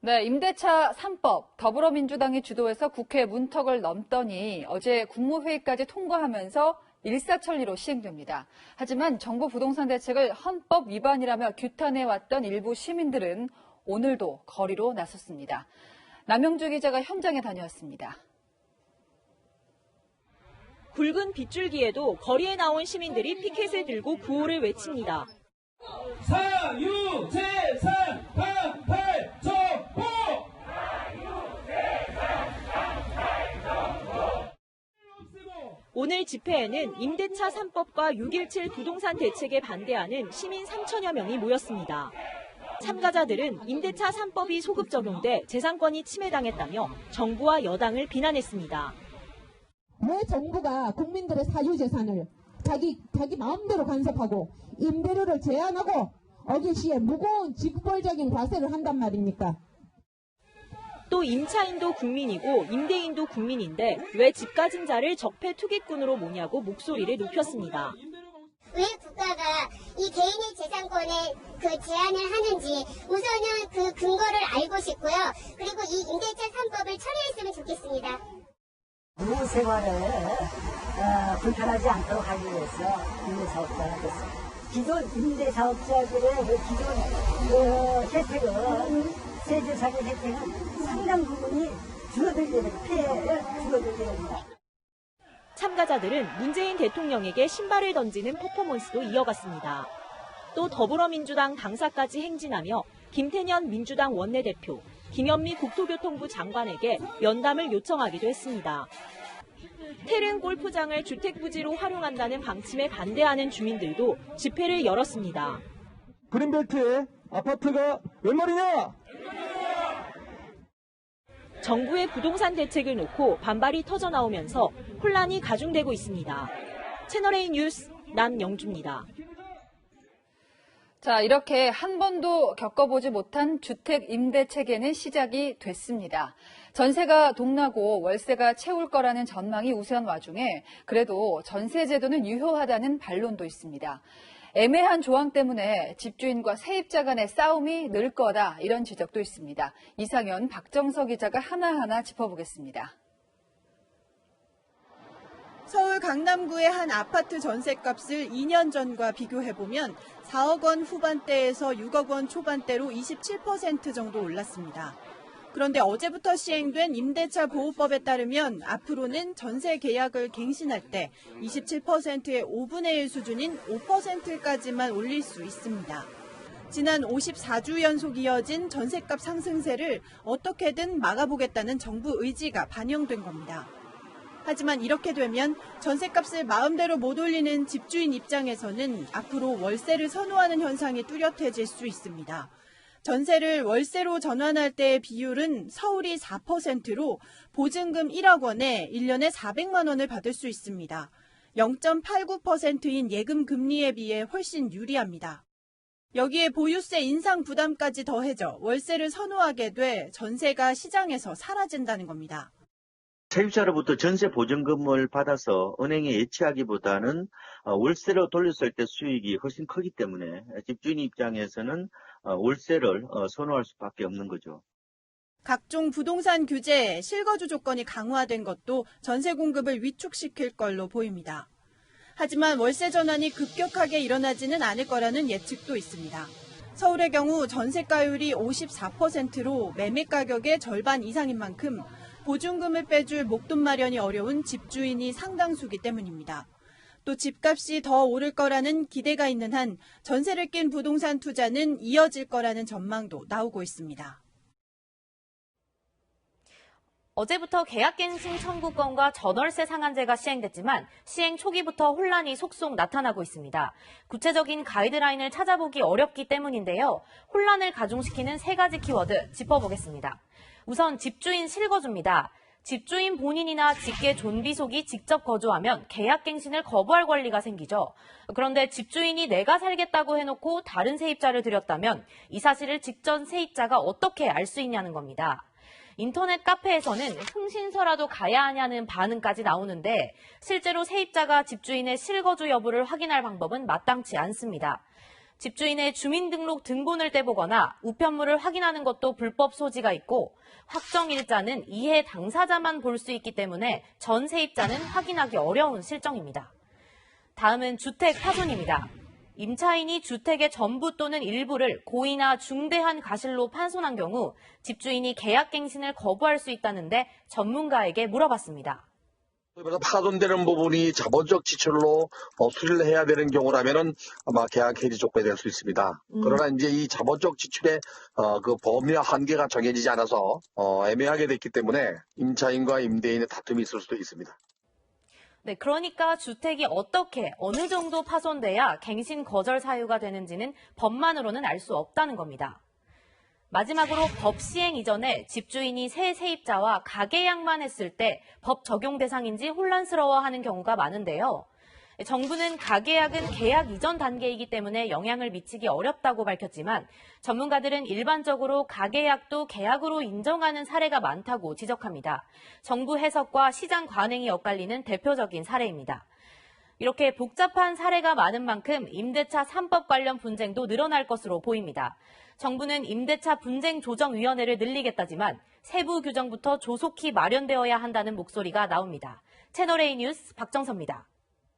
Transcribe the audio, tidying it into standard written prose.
네, 임대차 3법 더불어민주당이 주도해서 국회 문턱을 넘더니 어제 국무회의까지 통과하면서 일사천리로 시행됩니다. 하지만 정부 부동산 대책을 헌법 위반이라며 규탄해왔던 일부 시민들은 오늘도 거리로 나섰습니다. 남영주 기자가 현장에 다녀왔습니다. 굵은 빗줄기에도 거리에 나온 시민들이 피켓을 들고 구호를 외칩니다. 사유재산 강탈 정부! 오늘 집회에는 임대차 3법과 6.17 부동산 대책에 반대하는 시민 3천여 명이 모였습니다. 참가자들은 임대차 3법이 소급 적용돼 재산권이 침해당했다며 정부와 여당을 비난했습니다. 왜 정부가 국민들의 사유재산을 자기 마음대로 간섭하고 임대료를 제한하고 어길 시에 무거운 직벌적인 과세를 한단 말입니까? 또 임차인도 국민이고 임대인도 국민인데 왜 집 가진 자를 적폐 투기꾼으로 모냐고 목소리를 높였습니다. 왜 국가가 이 개인의 재산권에 제한을 하는지 우선은 그 근거를 알고 싶고요. 그리고 이 임대차 3법을 철회했으면 좋겠습니다. 노후 생활을 불편하지 않도록 하기 위해서 임대사업자가 됐습니다. 기존 임대사업자들의 기존 혜택은 세제상의 혜택은 상당 부분이 줄어들게 됩니다. 피해를 줄어들게 됩니다. 참가자들은 문재인 대통령에게 신발을 던지는 퍼포먼스도 이어갔습니다. 또 더불어민주당 당사까지 행진하며 김태년 민주당 원내대표, 김현미 국토교통부 장관에게 면담을 요청하기도 했습니다. 태릉 골프장을 주택부지로 활용한다는 방침에 반대하는 주민들도 집회를 열었습니다. 그린벨트에 아파트가 웬 말이냐? 정부의 부동산 대책을 놓고 반발이 터져나오면서 혼란이 가중되고 있습니다. 채널A 뉴스 남영주입니다. 자, 이렇게 한 번도 겪어보지 못한 주택 임대 체계는 시작이 됐습니다. 전세가 동나고 월세가 채울 거라는 전망이 우세한 와중에 그래도 전세 제도는 유효하다는 반론도 있습니다. 애매한 조항 때문에 집주인과 세입자 간의 싸움이 늘 거다, 이런 지적도 있습니다. 이상현, 박정석 기자가 하나하나 짚어보겠습니다. 서울 강남구의 한 아파트 전셋값을 2년 전과 비교해보면 4억 원 후반대에서 6억 원 초반대로 27% 정도 올랐습니다. 그런데 어제부터 시행된 임대차 보호법에 따르면 앞으로는 전세 계약을 갱신할 때 27%의 5분의 1 수준인 5%까지만 올릴 수 있습니다. 지난 54주 연속 이어진 전셋값 상승세를 어떻게든 막아보겠다는 정부 의지가 반영된 겁니다. 하지만 이렇게 되면 전셋값을 마음대로 못 올리는 집주인 입장에서는 앞으로 월세를 선호하는 현상이 뚜렷해질 수 있습니다. 전세를 월세로 전환할 때의 비율은 서울이 4%로 보증금 1억 원에 1년에 400만 원을 받을 수 있습니다. 0.89%인 예금 금리에 비해 훨씬 유리합니다. 여기에 보유세 인상 부담까지 더해져 월세를 선호하게 돼 전세가 시장에서 사라진다는 겁니다. 세입자로부터 전세 보증금을 받아서 은행에 예치하기보다는 월세로 돌렸을 때 수익이 훨씬 크기 때문에 집주인 입장에서는 월세를 선호할 수밖에 없는 거죠. 각종 부동산 규제, 실거주 조건이 강화된 것도 전세 공급을 위축시킬 걸로 보입니다. 하지만 월세 전환이 급격하게 일어나지는 않을 거라는 예측도 있습니다. 서울의 경우 전세가율이 54%로 매매 가격의 절반 이상인 만큼 보증금을 빼줄 목돈 마련이 어려운 집주인이 상당수기 때문입니다. 또 집값이 더 오를 거라는 기대가 있는 한 전세를 낀 부동산 투자는 이어질 거라는 전망도 나오고 있습니다. 어제부터 계약갱신 청구권과 전월세 상한제가 시행됐지만 시행 초기부터 혼란이 속속 나타나고 있습니다. 구체적인 가이드라인을 찾아보기 어렵기 때문인데요. 혼란을 가중시키는 세 가지 키워드 짚어보겠습니다. 우선 집주인 실거주입니다. 집주인 본인이나 직계 존비속이 직접 거주하면 계약갱신을 거부할 권리가 생기죠. 그런데 집주인이 내가 살겠다고 해놓고 다른 세입자를 들였다면 이 사실을 직전 세입자가 어떻게 알 수 있냐는 겁니다. 인터넷 카페에서는 흥신소라도 가야 하냐는 반응까지 나오는데 실제로 세입자가 집주인의 실거주 여부를 확인할 방법은 마땅치 않습니다. 집주인의 주민등록 등본을 떼보거나 우편물을 확인하는 것도 불법 소지가 있고 확정일자는 이해 당사자만 볼 수 있기 때문에 전 세입자는 확인하기 어려운 실정입니다. 다음은 주택 파손입니다. 임차인이 주택의 전부 또는 일부를 고의나 중대한 가실로 판손한 경우 집주인이 계약갱신을 거부할 수 있다는데 전문가에게 물어봤습니다. 그래서 파손되는 부분이 자본적 지출로 수리를 해야 되는 경우라면은 아마 계약 해지 촉구가 될 수 있습니다. 그러나 이제 이 자본적 지출의 그 범위와 한계가 정해지지 않아서 애매하게 됐기 때문에 임차인과 임대인의 다툼이 있을 수도 있습니다. 네, 그러니까 주택이 어떻게 어느 정도 파손돼야 갱신 거절 사유가 되는지는 법만으로는 알 수 없다는 겁니다. 마지막으로 법 시행 이전에 집주인이 새 세입자와 가계약만 했을 때 법 적용 대상인지 혼란스러워하는 경우가 많은데요. 정부는 가계약은 계약 이전 단계이기 때문에 영향을 미치기 어렵다고 밝혔지만 전문가들은 일반적으로 가계약도 계약으로 인정하는 사례가 많다고 지적합니다. 정부 해석과 시장 관행이 엇갈리는 대표적인 사례입니다. 이렇게 복잡한 사례가 많은 만큼 임대차 3법 관련 분쟁도 늘어날 것으로 보입니다. 정부는 임대차 분쟁조정위원회를 늘리겠다지만 세부 규정부터 조속히 마련되어야 한다는 목소리가 나옵니다. 채널A 뉴스 박정서입니다.